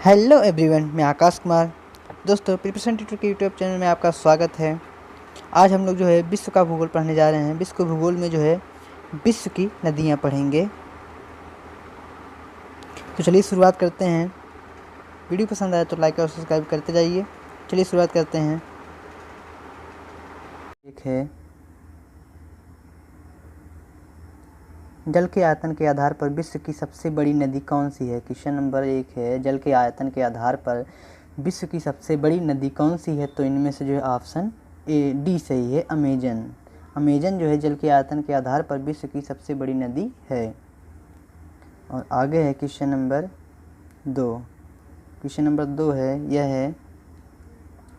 Hello everyone, मैं आकाश कुमार। दोस्तों, preparation tutor के यूट्यूब चैनल में आपका स्वागत है। आज हम लोग जो है विश्व का भूगोल पढ़ने जा रहे हैं। विश्व के भूगोल में जो है विश्व की नदियाँ पढ़ेंगे। तो चलिए शुरुआत करते हैं। वीडियो पसंद आए तो लाइक और सब्सक्राइब करते जाइए। चलिए शुरुआत करते हैं। एक है जल के आयतन के आधार पर विश्व की सबसे बड़ी नदी कौन सी है। क्वेश्चन नंबर 1 है जल के आयतन के आधार पर विश्व की सबसे बड़ी नदी कौन सी है। तो इनमें से जो है ऑप्शन ए डी सही है, अमेजन। अमेजन जो है जल के आयतन के आधार पर विश्व की सबसे बड़ी नदी है। और आगे है क्वेश्चन नंबर 2। क्वेश्चन नंबर 2 है, यह है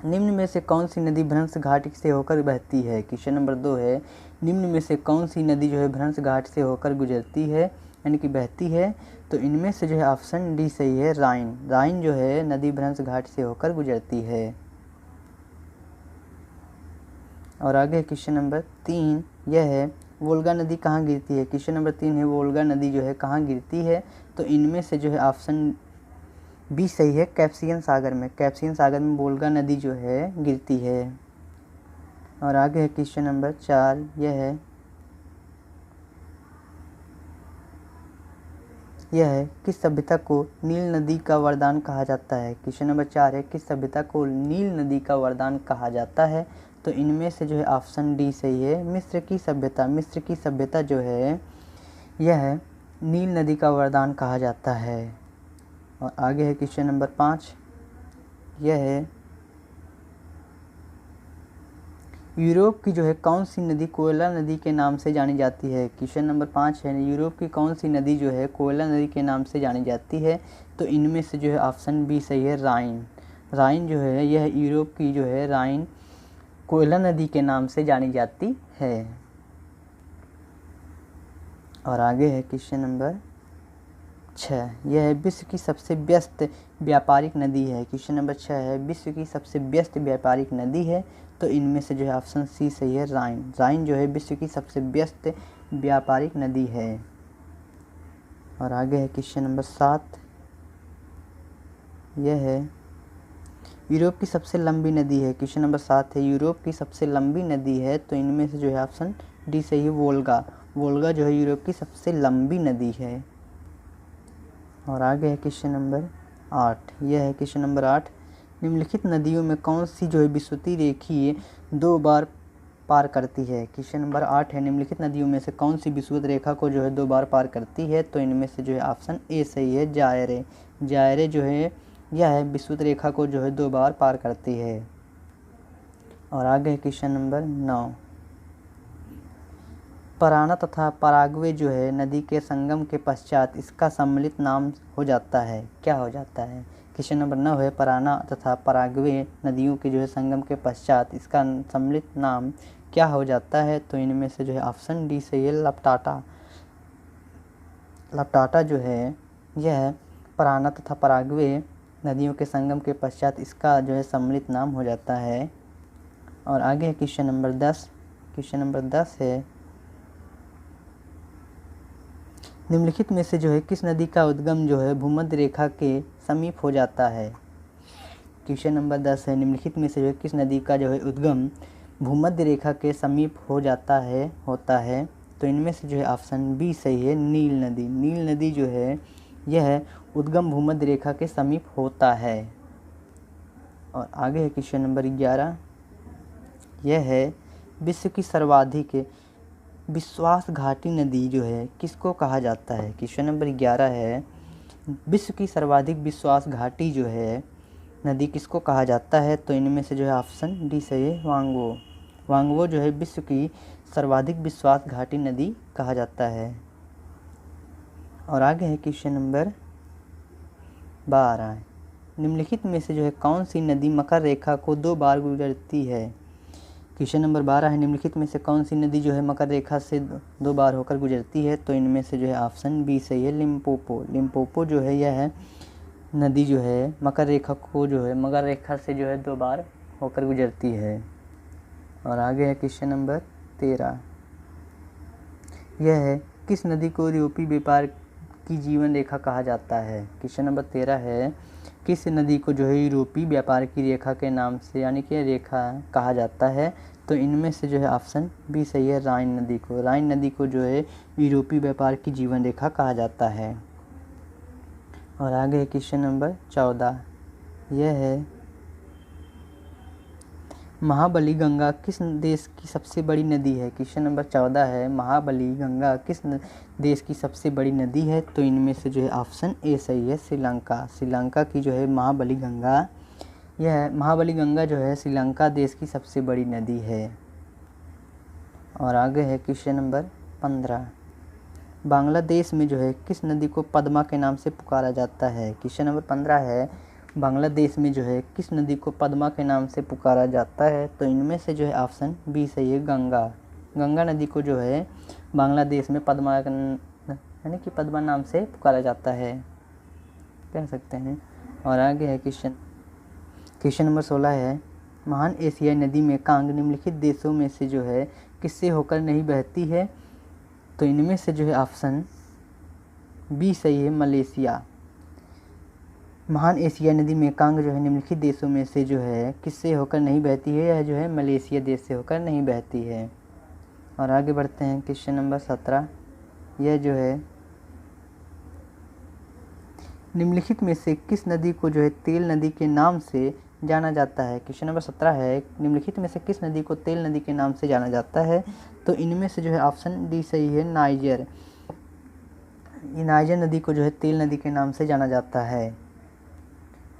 निम्न में से कौन सी नदी भ्रंश घाट से होकर बहती है। क्वेश्चन नंबर 2 है निम्न में से कौन सी नदी जो है भ्रंश घाट से होकर गुजरती है, यानी कि बहती है। तो इनमें से जो है ऑप्शन डी सही है, राइन। राइन जो है नदी भ्रंश घाट से होकर गुजरती है। और आगे क्वेश्चन नंबर 3, यह है वोल्गा नदी कहाँ गिरती है। क्वेश्चन नंबर 3 है वोल्गा नदी जो है कहाँ गिरती है। तो इनमें से जो है ऑप्शन बी सही है, कैस्पियन सागर में। कैस्पियन सागर में वोल्गा नदी जो है गिरती है। और आगे है क्वेश्चन नंबर 4, यह है किस सभ्यता को नील नदी का वरदान कहा जाता है। क्वेश्चन नंबर 4 है किस सभ्यता को नील नदी का वरदान कहा जाता है। तो इनमें से जो है ऑप्शन डी सही है, मिस्र की सभ्यता। मिस्र की सभ्यता जो है यह नील नदी का वरदान कहा जाता है। और आगे है क्वेश्चन नंबर 5, यह है यूरोप की जो है कौन सी नदी कोयला नदी के नाम से जानी जाती है। क्वेश्चन नंबर 5 है यूरोप की कौन सी नदी जो है कोयला नदी के नाम से जानी जाती है। तो इनमें से जो है ऑप्शन बी सही है, राइन। राइन जो है यह यूरोप की जो है राइन कोयला नदी के नाम से जानी जाती है। और आगे है क्वेश्चन नंबर 6, यह है विश्व की सबसे व्यस्त व्यापारिक नदी है। क्वेश्चन नंबर 6 है विश्व की सबसे व्यस्त व्यापारिक नदी है। तो इनमें से जो है ऑप्शन सी सही है, राइन। राइन जो है विश्व की सबसे व्यस्त व्यापारिक नदी है। और आगे है क्वेश्चन नंबर 7, यह है यूरोप की सबसे लंबी नदी है। क्वेश्चन नंबर 7 है यूरोप की सबसे लंबी नदी है। तो इनमें से जो है ऑप्शन डी सही है, वोल्गा। वोल्गा जो है यूरोप की सबसे लंबी नदी है। और आगे है क्वेश्चन नंबर 8, यह है क्वेश्चन नंबर 8 निम्नलिखित नदियों में कौन सी जो है विषुवतीय रेखीय 2 बार पार करती है। क्वेश्चन नंबर 8 है निम्नलिखित नदियों में से कौन सी विषुवत रेखा को जो है 2 बार पार करती है। तो इनमें से जो है ऑप्शन ए सही है, जायरे। जायरे जो है यह है विषुवत रेखा को जो है 2 बार पार करती है। और आगे है क्वेश्चन नंबर 9, पराना तथा पराग्वे जो है नदी के संगम के पश्चात इसका सम्मिलित नाम हो जाता है, क्या हो जाता है। क्वेश्चन नंबर 9 है पराना तथा पराग्वे नदियों के जो है संगम के पश्चात इसका सम्मिलित नाम क्या हो जाता है। तो इनमें से जो है ऑप्शन डी सही है, लपटाटा। लपटाटा जो है यह पराना तथा पराग्वे नदियों के संगम के पश्चात इसका जो है सम्मिलित नाम हो जाता है। और आगे है क्वेश्चन नंबर 10। क्वेश्चन नंबर 10 है निम्नलिखित में से जो है किस नदी का उद्गम जो है भूमध्य रेखा के समीप हो जाता है। क्वेश्चन नंबर 10 है निम्नलिखित में से जो है किस नदी का जो है उद्गम भूमध्य रेखा के समीप हो जाता है, होता है। तो इनमें से जो है ऑप्शन बी सही है, नील नदी। नील नदी जो है यह उद्गम भूमध्य रेखा के समीप होता है। और आगे है क्वेश्चन नंबर 11, यह है विश्व की सर्वाधिक विश्वास घाटी नदी जो है किसको कहा जाता है। क्वेश्चन नंबर 11 है विश्व की सर्वाधिक विश्वास घाटी जो है नदी किसको कहा जाता है। तो इनमें से जो है ऑप्शन डी सही है, वांगो। वांगो जो है विश्व की सर्वाधिक विश्वास घाटी नदी कहा जाता है। और आगे है क्वेश्चन नंबर 12, निम्नलिखित में से जो है कौन सी नदी मकर रेखा को 2 बार गुजरती है। क्वेश्चन नंबर 12 है निम्नलिखित में से कौन सी नदी जो है मकर रेखा से 2 बार होकर गुजरती है। तो इनमें से जो है ऑप्शन बी सही है, लिम्पोपो। लिम्पोपो जो है यह है नदी जो है मकर रेखा को जो है मकर रेखा से जो है 2 बार होकर गुजरती है। और आगे है क्वेश्चन नंबर 13, यह है किस नदी को यूरोपीय व्यापार की जीवन रेखा कहा जाता है? क्वेश्चन नंबर 13 है, किस नदी को जो है यूरोपीय व्यापार की रेखा के नाम से यानी कि रेखा कहा जाता है? तो इनमें से जो है ऑप्शन बी सही है, राइन नदी को। राइन नदी को जो है यूरोपीय व्यापार की जीवन रेखा कहा जाता है। और आगे क्वेश्चन नंबर 14, यह है, महाबली गंगा किस देश की सबसे बड़ी नदी है? क्वेश्चन नंबर 14 है, महाबली गंगा किस देश की सबसे बड़ी नदी है? तो इनमें से जो है ऑप्शन ए सही है, श्रीलंका। श्रीलंका की जो है महाबली गंगा, यह महाबली गंगा जो है श्रीलंका देश की सबसे बड़ी नदी है। और आगे है क्वेश्चन नंबर 15, बांग्लादेश में जो है किस नदी को पद्मा के नाम से पुकारा जाता है? क्वेश्चन नंबर 15 है, बांग्लादेश में जो है किस नदी को पद्मा के नाम से पुकारा जाता है? तो इनमें से जो है ऑप्शन बी सही है, गंगा। गंगा नदी को जो है बांग्लादेश में पद्मा यानी कि पद्मा नाम से पुकारा जाता है, कह सकते हैं। और आगे है क्वेश्चन नंबर 16 है, महान एशियाई नदी मेकांग निम्नलिखित देशों में से जो है किससे होकर नहीं बहती है? तो इनमें से जो है ऑप्शन बी सही है, मलेशिया। महान एशियाई नदी मेकांग जो है निम्नलिखित देशों में से जो है किससे होकर नहीं बहती है? यह जो है मलेशिया देश से होकर नहीं बहती है। और आगे बढ़ते हैं क्वेश्चन नंबर 17, यह जो है, निम्नलिखित में से किस नदी को जो है तेल नदी के नाम से जाना जाता है? क्वेश्चन नंबर 17 है, निम्नलिखित में से किस नदी को तेल नदी के नाम से जाना जाता है? तो इनमें से जो है ऑप्शन डी सही है, नाइजर। नाइजर नदी को जो है तेल नदी के नाम से जाना जाता है।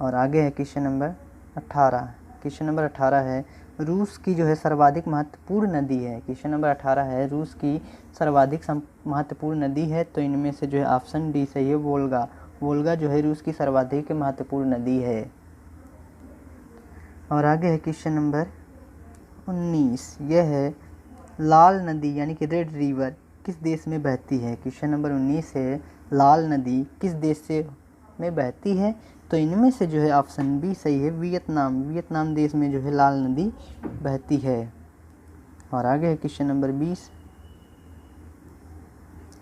और आगे है क्वेश्चन नंबर 18। क्वेश्चन नंबर 18 है, रूस की जो है सर्वाधिक महत्वपूर्ण नदी है। क्वेश्चन नंबर 18 है, रूस की सर्वाधिक महत्वपूर्ण नदी है। तो इनमें से जो है ऑप्शन डी सही है, वोल्गा। वोल्गा जो है रूस की सर्वाधिक महत्वपूर्ण नदी है। और आगे है क्वेश्चन नंबर 19, यह है, लाल नदी यानी कि रेड रिवर किस देश में बहती है? क्वेश्चन नंबर 19 है, लाल नदी किस देश से में बहती है? तो इनमें से जो है ऑप्शन बी सही है, वियतनाम। वियतनाम देश में जो है लाल नदी बहती है। और आगे है क्वेश्चन नंबर 20,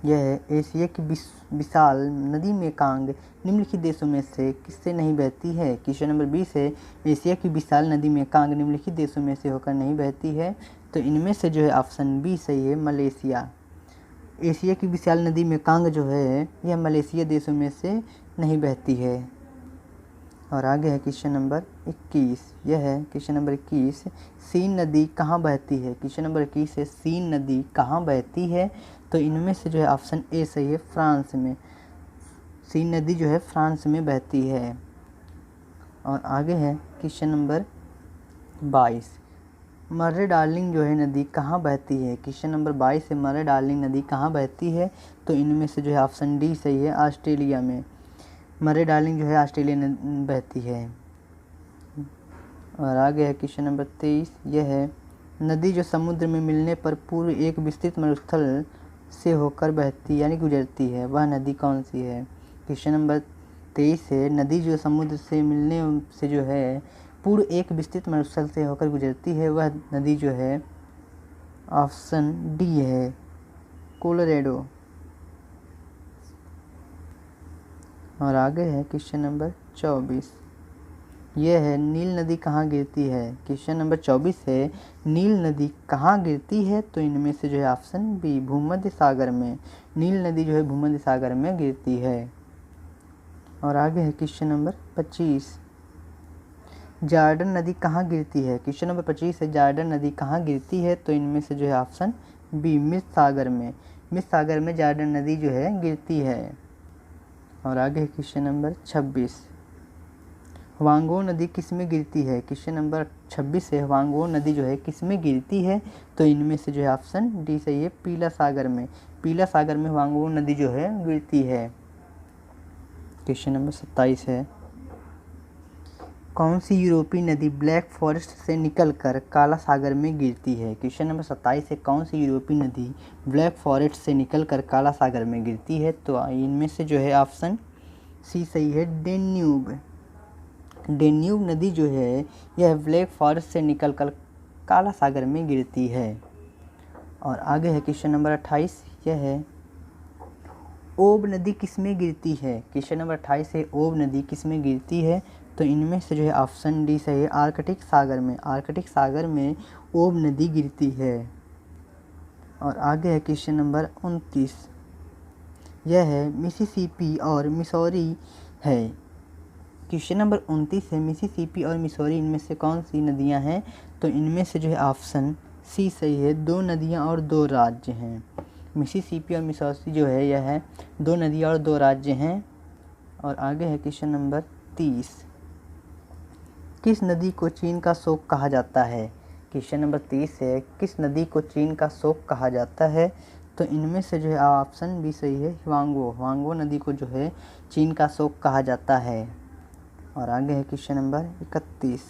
यह है, एशिया की विशाल नदी मेकांग निम्नलिखित देशों में से किससे नहीं बहती है? क्वेश्चन नंबर 20 है, एशिया की विशाल नदी मेकांग निम्नलिखित देशों में से होकर नहीं बहती है। तो इनमें से जो है ऑप्शन बी सही है, मलेशिया। एशिया की विशाल नदी मेकांग जो है यह मलेशिया देशों में से नहीं बहती है। और आगे है क्वेश्चन नंबर 21, यह है क्वेश्चन नंबर 21, सीन नदी कहाँ बहती है? क्वेश्चन नंबर 21 है, सीन नदी कहाँ बहती है? तो इनमें से जो है ऑप्शन ए सही है, फ्रांस में। सीन नदी जो है फ्रांस में बहती है। और आगे है क्वेश्चन नंबर 22, मर्रे डार्लिंग जो है नदी कहाँ बहती है? क्वेश्चन नंबर 22 है, मर्रे डार्लिंग नदी कहाँ बहती है? तो इनमें से जो है ऑप्शन डी सही है, ऑस्ट्रेलिया में। मर्रे डार्लिंग जो है ऑस्ट्रेलिया में बहती है। और आगे है क्वेश्चन नंबर 23, यह है, नदी जो समुद्र में मिलने पर पूर्व एक विस्तृत मरुस्थल से होकर बहती यानी गुजरती है, वह नदी कौन सी है? क्वेश्चन नंबर 23 है, नदी जो समुद्र से मिलने से जो है पूर्व एक विस्तृत मरुस्थल से होकर गुजरती है, वह नदी जो है ऑप्शन डी है, कोलोराडो। और आगे है क्वेश्चन नंबर 24, यह है, नील नदी कहाँ गिरती है? क्वेश्चन नंबर 24 है, नील नदी कहाँ गिरती है? तो इनमें से जो है ऑप्शन बी, भूमध्य सागर में। नील नदी जो है भूमध्य सागर में गिरती है। और आगे है क्वेश्चन नंबर 25, जॉर्डन नदी कहाँ गिरती है? क्वेश्चन नंबर 25 है, जॉर्डन नदी कहाँ गिरती है? तो इनमें से जो है ऑप्शन बी, मृत सागर में। मृत सागर में जॉर्डन नदी जो है गिरती है। और आगे है क्वेश्चन नंबर 26, वांगो नदी किस में गिरती है? क्वेश्चन नंबर 26 है, वांगो नदी जो है किस में गिरती है? तो इनमें से जो है ऑप्शन डी सही है, पीला सागर में। पीला सागर में वांगो नदी जो है गिरती है। क्वेश्चन नंबर 27 है, कौन सी यूरोपीय नदी ब्लैक फॉरेस्ट से निकलकर काला सागर में गिरती है? क्वेश्चन नंबर 27 है, कौन सी यूरोपीय नदी ब्लैक फॉरेस्ट से निकलकर काला सागर में गिरती है? तो इनमें से जो है ऑप्शन सी सही है, डेन्यूब। डेन्यूब नदी जो है यह ब्लैक फॉरेस्ट से निकलकर काला सागर में गिरती है। और आगे है क्वेश्चन नंबर 28, यह है, ओब नदी किसमें गिरती है? क्वेश्चन नंबर 28 है, ओब नदी किसमें गिरती है? तो इनमें से जो है ऑप्शन डी सही है, आर्कटिक सागर में। आर्कटिक सागर में ओब नदी गिरती है। और आगे है क्वेश्चन नंबर 29, यह है मिसिसिपी और मिसौरी है। क्वेश्चन नंबर 29 है, मिसिसिपी और मिसौरी इनमें से कौन सी नदियां हैं? तो इनमें से जो है ऑप्शन सी सही है, 2 नदियां और 2 राज्य हैं। मिसिसिपी और मिसौरी जो है यह है 2 नदियां और 2 राज्य हैं। और आगे है क्वेश्चन नंबर 30, किस नदी को चीन का शोक कहा जाता है? क्वेश्चन नंबर 30 है, किस नदी को चीन का शोक कहा जाता है? तो इनमें से जो है ऑप्शन बी सही है, ह्वांगो नदी को जो है चीन का शोक कहा जाता है। और आगे है क्वेश्चन नंबर 31,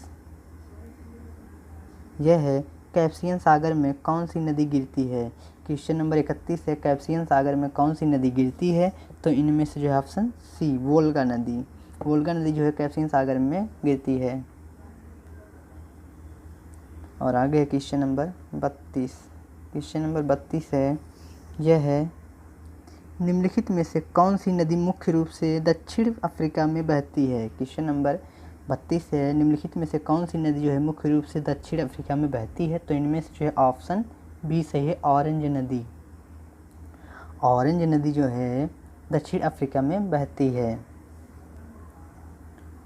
यह है कैस्पियन सागर में कौन सी नदी गिरती है? क्वेश्चन नंबर 31 है, कैस्पियन सागर में कौन सी नदी गिरती है? तो इनमें से जो है ऑप्शन सी, वोल्गा नदी। वोल्गा नदी जो है कैस्पियन सागर में गिरती है। और आगे है क्वेश्चन नंबर 32। क्वेश्चन नंबर 32 है, यह है निम्नलिखित में से कौन सी नदी मुख्य रूप से दक्षिण अफ्रीका में बहती है? क्वेश्चन नंबर 32 है, निम्नलिखित में से कौन सी नदी जो है मुख्य रूप से दक्षिण अफ्रीका में बहती है? तो इनमें से जो है ऑप्शन बी सही है, ऑरेंज नदी। ऑरेंज नदी जो है दक्षिण अफ्रीका में बहती है।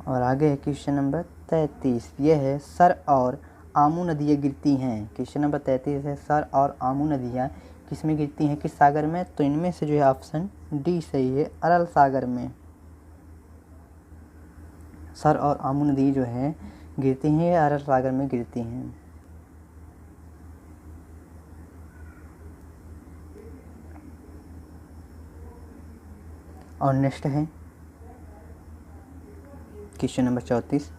और आगे है क्वेश्चन नंबर 33, यह है सर और आमू नदियाँ गिरती हैं। क्वेश्चन नंबर 33 है, सर और आमू नदियाँ किस में गिरती हैं, किस सागर में? तो इनमें से जो है ऑप्शन डी सही है, अरल सागर में। सर और आमू नदी जो है गिरती हैं, ये अरल सागर में गिरती हैं। और नेक्स्ट है क्वेश्चन नंबर 34,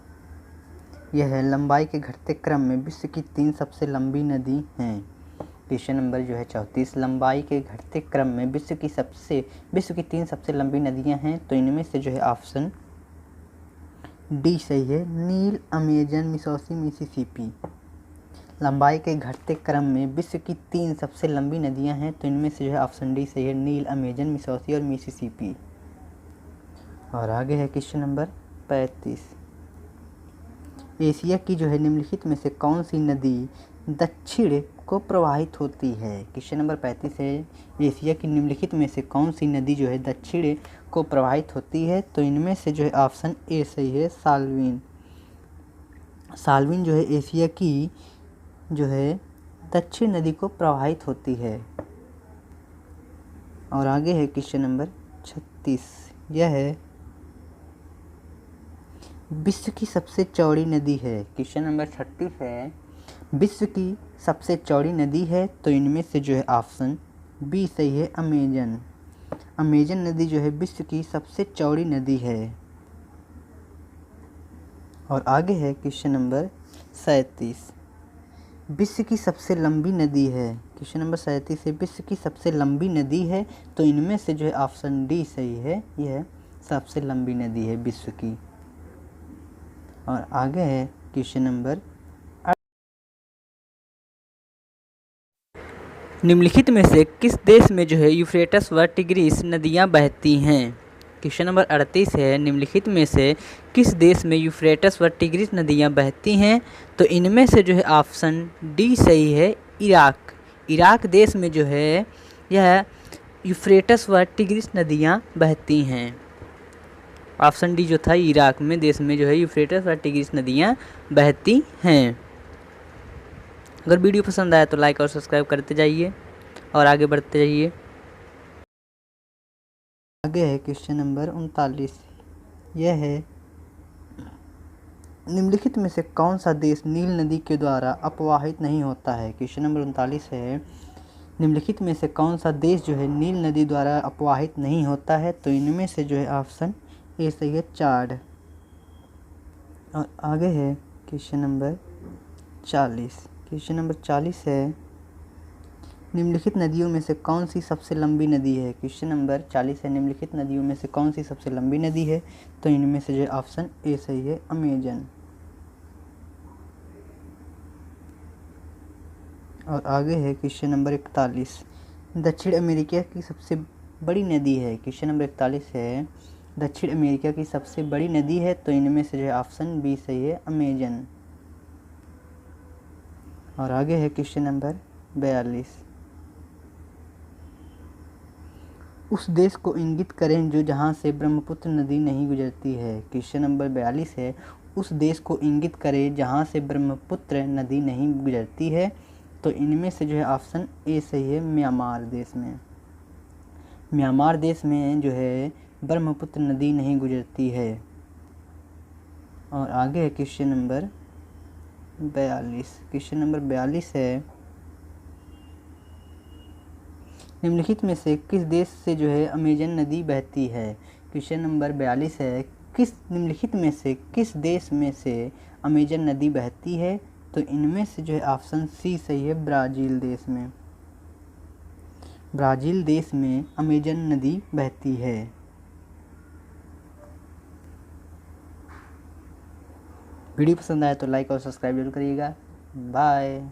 यह है लंबाई के घटते क्रम में विश्व की 3 सबसे लंबी नदी हैं। क्वेश्चन नंबर जो है 34, लंबाई के घटते क्रम में विश्व की 3 सबसे लंबी नदियां हैं। तो इनमें से जो है ऑप्शन डी सही है, नील, अमेजन, मिसिसिपी। लंबाई के घटते क्रम में विश्व की 3 सबसे लंबी नदियां हैं। तो इनमें से जो है ऑप्शन डी सही है, नील, अमेजन, मिसिसिपी और मिसिसिपी। और आगे है क्वेश्चन नंबर 35, एशिया की जो है निम्नलिखित में से कौन सी नदी दक्षिण को प्रवाहित होती है? क्वेश्चन नंबर 35 है, एशिया की निम्नलिखित में से कौन सी नदी जो है दक्षिण को प्रवाहित होती है? तो इनमें से जो है ऑप्शन ए सही है, साल्विन। साल्विन जो है एशिया की जो है दक्षिण नदी को प्रवाहित होती है। और आगे है क्वेश्चन नंबर 36, यह है विश्व की सबसे चौड़ी नदी है। क्वेश्चन नंबर 36 है, विश्व की सबसे चौड़ी नदी है। तो इनमें से जो है ऑप्शन बी सही है, अमेजन। अमेजन नदी जो है विश्व की सबसे चौड़ी नदी है। और आगे है क्वेश्चन नंबर 37, विश्व की सबसे लंबी नदी है। क्वेश्चन नंबर 37 है, विश्व की सबसे लंबी नदी है। तो इनमें से जो है ऑप्शन डी सही है, यह सबसे लंबी नदी है विश्व की। और आगे है क्वेश्चन नंबर, निम्नलिखित में से किस देश में जो है यूफ्रेटस व टिग्रिस नदियां बहती हैं? क्वेश्चन नंबर 38 है, निम्नलिखित में से किस देश में यूफ्रेटस व टिग्रिस नदियां बहती हैं? तो इनमें से जो है ऑप्शन डी सही है, इराक। इराक देश में जो है यह यूफ्रेटस व टिग्रिस नदियां बहती हैं। ऑप्शन डी जो था, इराक में देश में जो है यूफ्रेटस व टिग्रिस नदियां बहती हैं। अगर वीडियो पसंद आया तो लाइक और सब्सक्राइब करते जाइए और आगे बढ़ते जाइए। आगे है क्वेश्चन नंबर 39, यह है निम्नलिखित में से कौन सा देश नील नदी के द्वारा अपवाहित नहीं होता है? क्वेश्चन नंबर 39 है, निम्नलिखित में से कौन सा देश जो है नील नदी द्वारा अपवाहित नहीं होता है? तो इनमें से जो है ऑप्शन ए सही है, चाड। और आगे है क्वेश्चन नंबर 40। क्वेश्चन नंबर 40 है, निम्नलिखित नदियों में से कौन सी सबसे लंबी नदी है? क्वेश्चन नंबर 40 है, निम्नलिखित नदियों में से कौन सी सबसे लंबी नदी है? तो इनमें से जो ऑप्शन ए सही है, अमेजन। और आगे है क्वेश्चन नंबर 41, दक्षिण अमेरिका की सबसे बड़ी नदी है? क्वेश्चन नंबर 41 है दक्षिण अमेरिका की सबसे बड़ी नदी है, तो इनमें से जो है ऑप्शन बी सही है, अमेजन। और आगे है क्वेश्चन नंबर 42, उस देश को इंगित करें जो जहाँ से ब्रह्मपुत्र नदी नहीं गुजरती है। क्वेश्चन नंबर 42 है उस देश को इंगित करें जहाँ से ब्रह्मपुत्र नदी नहीं गुजरती है, तो इनमें से जो है ऑप्शन ए सही है, म्यांमार देश में। म्यांमार देश में जो है ब्रह्मपुत्र नदी नहीं गुजरती है। और आगे है क्वेश्चन नंबर 42। क्वेश्चन नंबर 42 है निम्नलिखित में से किस देश से जो है अमेजन नदी बहती है। क्वेश्चन नंबर 42 है निम्नलिखित में से किस देश में से अमेजन नदी बहती है, तो इनमें से जो है ऑप्शन सी सही है, ब्राज़ील देश में। ब्राज़ील देश में अमेजन नदी बहती है। वीडियो पसंद आया तो लाइक और सब्सक्राइब जरूर करिएगा। बाय।